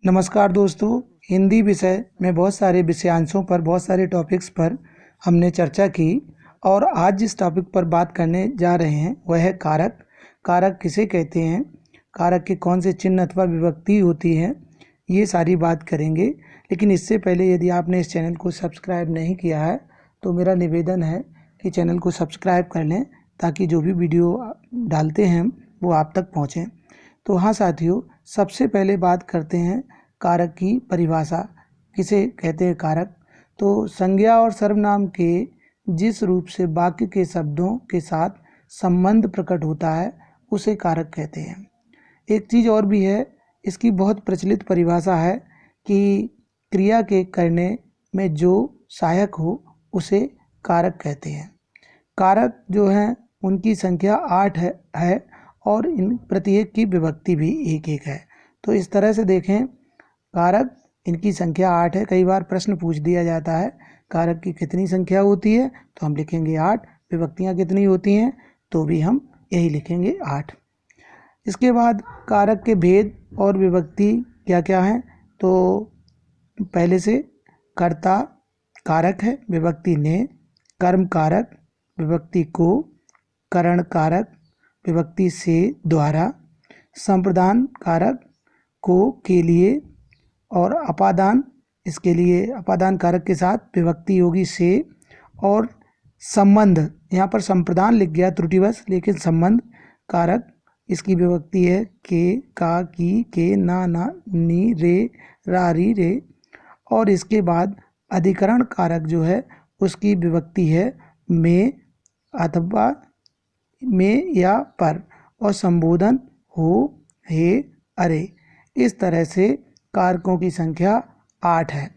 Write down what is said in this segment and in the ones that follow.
नमस्कार दोस्तों। हिंदी विषय में बहुत सारे विषयांशों पर बहुत सारे टॉपिक्स पर हमने चर्चा की और आज जिस टॉपिक पर बात करने जा रहे हैं वह है कारक। कारक किसे कहते हैं, कारक के कौन से चिन्ह अथवा विभक्ति होती है, ये सारी बात करेंगे। लेकिन इससे पहले यदि आपने इस चैनल को सब्सक्राइब नहीं किया है तो मेरा निवेदन है कि चैनल को सब्सक्राइब कर लें ताकि जो भी वीडियो डालते हैं वो आप तक पहुँचें। तो हाँ साथियों, सबसे पहले बात करते हैं कारक की परिभाषा। किसे कहते हैं कारक? तो संज्ञा और सर्वनाम के जिस रूप से वाक्य के शब्दों के साथ संबंध प्रकट होता है उसे कारक कहते हैं। एक चीज़ और भी है, इसकी बहुत प्रचलित परिभाषा है कि क्रिया के करने में जो सहायक हो उसे कारक कहते हैं। कारक जो हैं उनकी संख्या 8 है और इन प्रत्येक की विभक्ति भी एक एक है। तो इस तरह से देखें, कारक इनकी संख्या 8 है। कई बार प्रश्न पूछ दिया जाता है कारक की कितनी संख्या होती है, तो हम लिखेंगे 8। विभक्तियाँ कितनी होती हैं, तो भी हम यही लिखेंगे 8। इसके बाद कारक के भेद और विभक्ति क्या क्या हैं, तो पहले से कर्ता कारक है, विभक्ति ने, कर्म कारक, विभक्ति को, करण कारक, विभक्ति से, द्वारा, संप्रदान कारक को, के लिए, और अपादान, इसके लिए अपादान कारक के साथ विभक्ति होगी से, और संबंध, यहाँ पर संप्रदान लिख गया त्रुटिवश, लेकिन संबंध कारक इसकी विभक्ति है के, का, की, के, ना, नी, रे, रा, री, रे। और इसके बाद अधिकरण कारक जो है उसकी विभक्ति है में अथवा में या पर, और संबोधन हो, हे, अरे। इस तरह से कारकों की संख्या 8 है।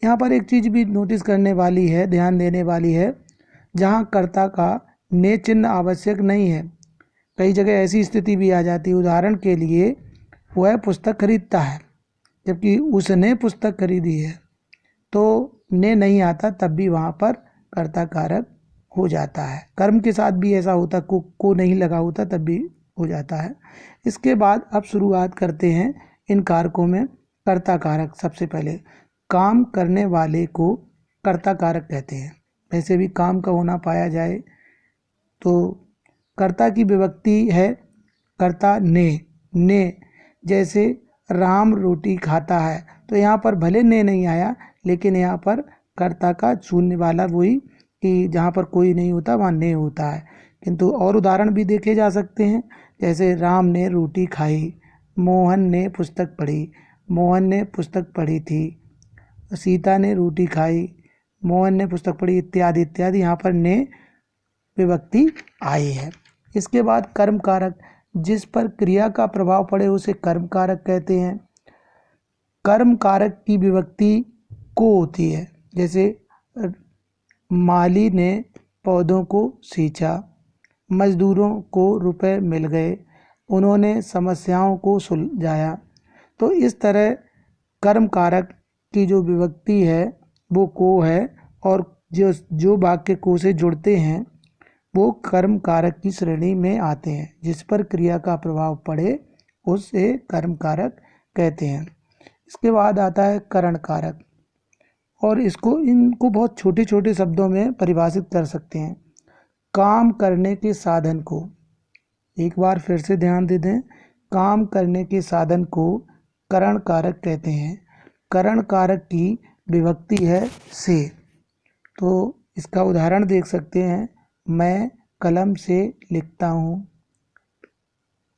यहाँ पर एक चीज़ भी नोटिस करने वाली है, ध्यान देने वाली है, जहाँ कर्ता का ने चिन्ह आवश्यक नहीं है। कई जगह ऐसी स्थिति भी आ जाती है, उदाहरण के लिए वह पुस्तक खरीदता है जबकि उसने पुस्तक खरीदी है, तो ने नहीं आता, तब भी वहाँ पर कर्ता कारक हो जाता है। कर्म के साथ भी ऐसा होता, को नहीं लगा होता तब भी हो जाता है। इसके बाद अब शुरुआत करते हैं इन कारकों में। कर्ता कारक, सबसे पहले काम करने वाले को कर्ता कारक कहते हैं। वैसे भी काम का होना पाया जाए तो कर्ता की विभक्ति है कर्ता ने। जैसे राम रोटी खाता है, तो यहाँ पर भले ने नहीं आया, लेकिन यहाँ पर कर्ता का शून्य वाला वही कि जहाँ पर कोई नहीं होता वहाँ ने होता है। किंतु और उदाहरण भी देखे जा सकते हैं, जैसे राम ने रोटी खाई, मोहन ने पुस्तक पढ़ी, मोहन ने पुस्तक पढ़ी थी, सीता ने रोटी खाई, मोहन ने पुस्तक पढ़ी, इत्यादि इत्यादि। यहाँ पर ने विभक्ति आई है। इसके बाद कर्म कारक, जिस पर क्रिया का प्रभाव पड़े उसे कर्म कारक कहते हैं। कर्म कारक की विभक्ति को होती है, जैसे माली ने पौधों को सींचा, मजदूरों को रुपए मिल गए, उन्होंने समस्याओं को सुलझाया। तो इस तरह कर्म कारक की जो विभक्ति है वो को है, और जो वाक्य को से जुड़ते हैं वो कर्म कारक की श्रेणी में आते हैं। जिस पर क्रिया का प्रभाव पड़े उसे कर्म कारक कहते हैं। इसके बाद आता है करण कारक, और इनको बहुत छोटे छोटे शब्दों में परिभाषित कर सकते हैं। काम करने के साधन को, एक बार फिर से ध्यान दे दें, काम करने के साधन को करण कारक कहते हैं। करण कारक की विभक्ति है से। तो इसका उदाहरण देख सकते हैं, मैं कलम से लिखता हूँ,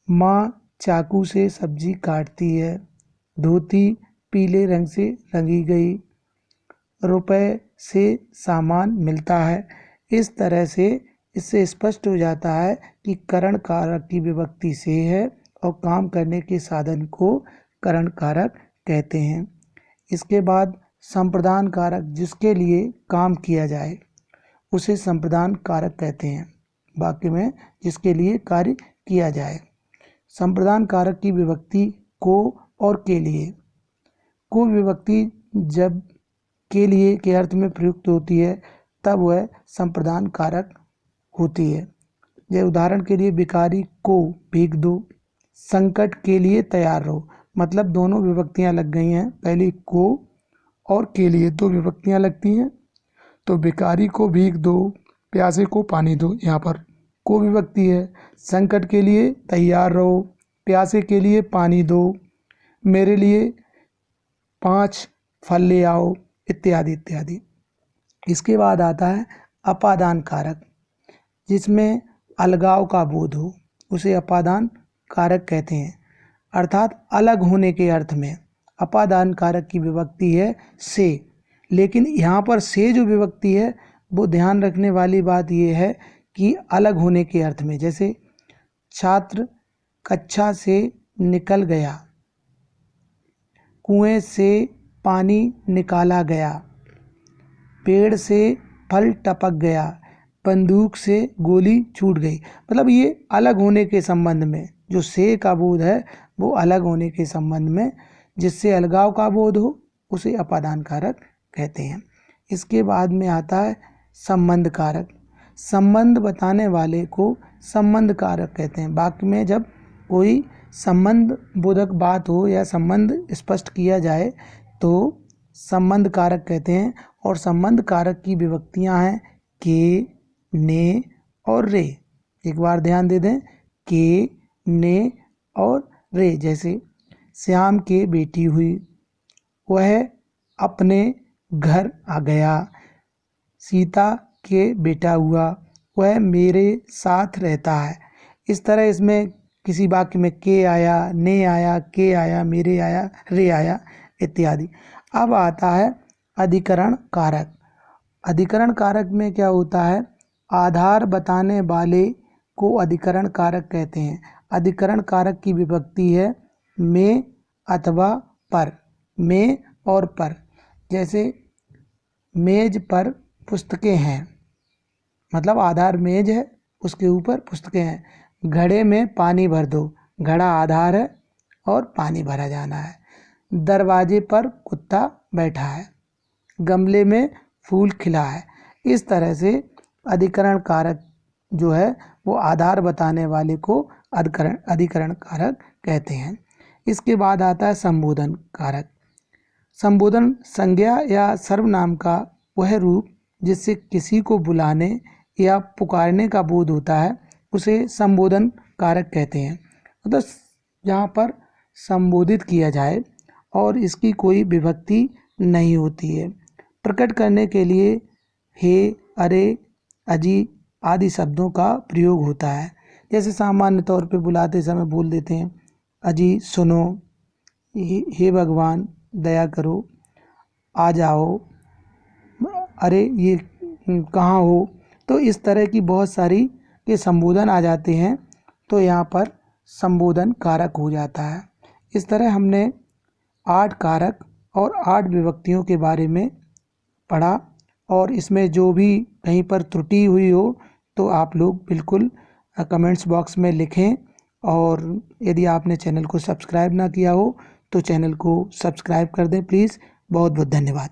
माँ चाकू से सब्जी काटती है, धोती पीले रंग से रंगी गई, रुपए से सामान मिलता है। इस तरह से इससे स्पष्ट हो जाता है कि करण कारक की विभक्ति से है और काम करने के साधन को करण कारक कहते हैं। इसके बाद संप्रदान कारक, जिसके लिए काम किया जाए उसे संप्रदान कारक कहते हैं। वाक्य में जिसके लिए कार्य किया जाए। संप्रदान कारक की विभक्ति को और के लिए। को विभक्ति जब के लिए के अर्थ में प्रयुक्त होती है तब वह संप्रदान कारक होती है। जैसे उदाहरण के लिए भिखारी को भीख दो, संकट के लिए तैयार रहो। मतलब दोनों विभक्तियां लग गई हैं। पहली को और के लिए दो विभक्तियां लगती हैं, तो भिखारी को भीख दो, प्यासे को पानी दो, यहाँ पर को विभक्ति है। संकट के लिए तैयार रहो, प्यासे के लिए पानी दो, मेरे लिए 5 फल ले आओ, इत्यादि इत्यादि। इसके बाद आता है अपादान कारक, जिसमें अलगाव का बोध हो, उसे अपादान कारक कहते हैं। अर्थात अलग होने के अर्थ में अपादान कारक की विभक्ति है से। लेकिन यहाँ पर से जो विभक्ति है वो ध्यान रखने वाली बात ये है कि अलग होने के अर्थ में। जैसे छात्र कक्षा से निकल गया, कुएं से पानी निकाला गया, पेड़ से फल टपक गया, बंदूक से गोली छूट गई। मतलब ये अलग होने के संबंध में जो से का बोध है वो अलग होने के संबंध में, जिससे अलगाव का बोध हो, उसे अपादान कारक कहते हैं। इसके बाद में आता है संबंध कारक। संबंध बताने वाले को संबंध कारक कहते हैं। वाक्य में जब कोई संबंध बोधक बात हो या संबंध स्पष्ट किया जाए तो संबंध कारक कहते हैं। और संबंध कारक की विभक्तियां हैं के, ने और रे। एक बार ध्यान दे दें, के, ने और रे। जैसे श्याम के बेटी हुई, वह अपने घर आ गया, सीता के बेटा हुआ, वह मेरे साथ रहता है। इस तरह इसमें किसी वाक्य में के आया, ने आया, के आया, मेरे आया, रे आया इत्यादि। अब आता है अधिकरण कारक। अधिकरण कारक में क्या होता है, आधार बताने वाले को अधिकरण कारक कहते हैं। अधिकरण कारक की विभक्ति है में अथवा पर, में और पर। जैसे मेज पर पुस्तकें हैं, मतलब आधार मेज है, उसके ऊपर पुस्तकें हैं। घड़े में पानी भर दो, घड़ा आधार है और पानी भरा जाना है। दरवाजे पर कुत्ता बैठा है, गमले में फूल खिला है। इस तरह से अधिकरण कारक जो है वो आधार बताने वाले को अधिकरण कारक कहते हैं। इसके बाद आता है संबोधन कारक। संबोधन संज्ञा या सर्वनाम का वह रूप जिससे किसी को बुलाने या पुकारने का बोध होता है, उसे संबोधन कारक कहते हैं। मतलब जहाँ पर संबोधित किया जाए और इसकी कोई विभक्ति नहीं होती है। प्रकट करने के लिए हे, अरे, अजी आदि शब्दों का प्रयोग होता है। जैसे सामान्य तौर पे बुलाते समय बोल देते हैं, अजी सुनो, हे भगवान दया करो, आ जाओ, अरे ये कहाँ हो। तो इस तरह की बहुत सारी के संबोधन आ जाते हैं, तो यहाँ पर संबोधन कारक हो जाता है। इस तरह हमने 8 कारक और 8 विभक्तियों के बारे में पढ़ा। और इसमें जो भी कहीं पर त्रुटि हुई हो तो आप लोग बिल्कुल कमेंट्स बॉक्स में लिखें। और यदि आपने चैनल को सब्सक्राइब ना किया हो तो चैनल को सब्सक्राइब कर दें प्लीज़। बहुत बहुत धन्यवाद।